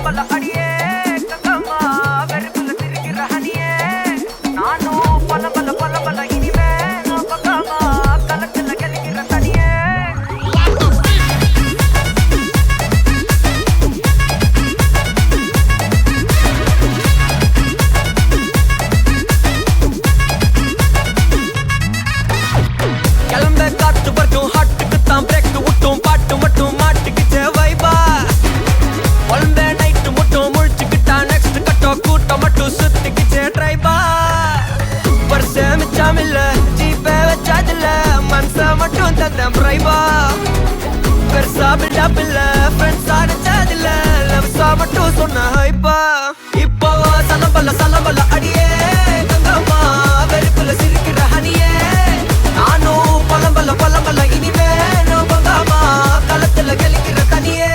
பல அடியே கங்கம்மா வெறுப்புல திருக்கிற ஹனியே நானும் பல இனிமே பக்கமா கலத்துல கலிக்கிற தனியே கிளம்ப காத்து வரைக்கும் ஹாட்டுக்கு தான் பிரேக் விட்டும் பாட்டு மட்டும் மாட்டுக்குச்சே வைபா ஒன்பே நைட்டு மட்டும் முழிச்சுக்கிட்டா நெக்ஸ்ட் கட்டோ கூட்டம் மட்டும் சுத்திக்குச்சே ட்ரைபா வருஷ மிச்சாமில்ல ஜீப்பே வச்சாதில்ல மனச மட்டும் தந்தேன் பிரைபா பெருசா பில்டப் இல்ல ஃப்ரெண்ட்ஸா நினைச்சதில்ல லவ்ஸா மட்டும் சொன்ன ஹைப்பா இப்போ சலம்பல்ல அடியே கங்கம்மா வெறுப்புல சிரிக்கிற ஹனியே நானும் பலம்பல்ல இனிமே நோபங்காமா களத்துல கலிக்கிற தனியே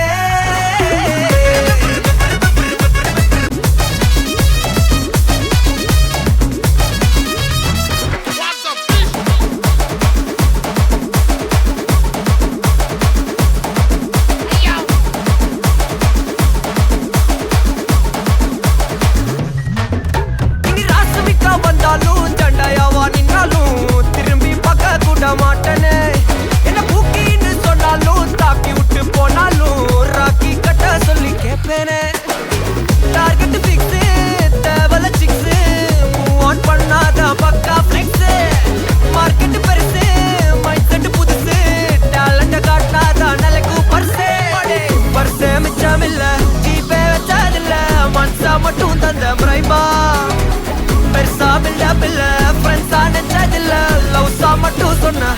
இனி ராசமிக்கா வந்தாலும் சண்டையாவா நின்னாலும் திரும்பி பார்க்க கூட மாட்டேனே என்ன பூக்கின்னு சொன்னாலும் தாக்கி விட்டு போனாலும் ராக்கி கட்ட சொல்லி கேட்பேனே டார்கெட் ஃபிக்ஸ் தேவல சிக்ஸ் மூவ் ஆன் பண்ணாத பக்கா ஃபிளிக்ஸ் மார்க்கெட் பெருசு மைண்ட் செட் புதுசு டேலண்ட் காட்டாத நிலைக்கு பர்சே மிச்சமில்ல ஜீப்பே வச்சதில்ல மனசா மட்டும் தந்த பிரைபா பெருசா பில்டப் இல்ல ஃப்ரெண்ட்ஸா நினைச்சதில்ல லவ்ஸா மட்டும் சொன்ன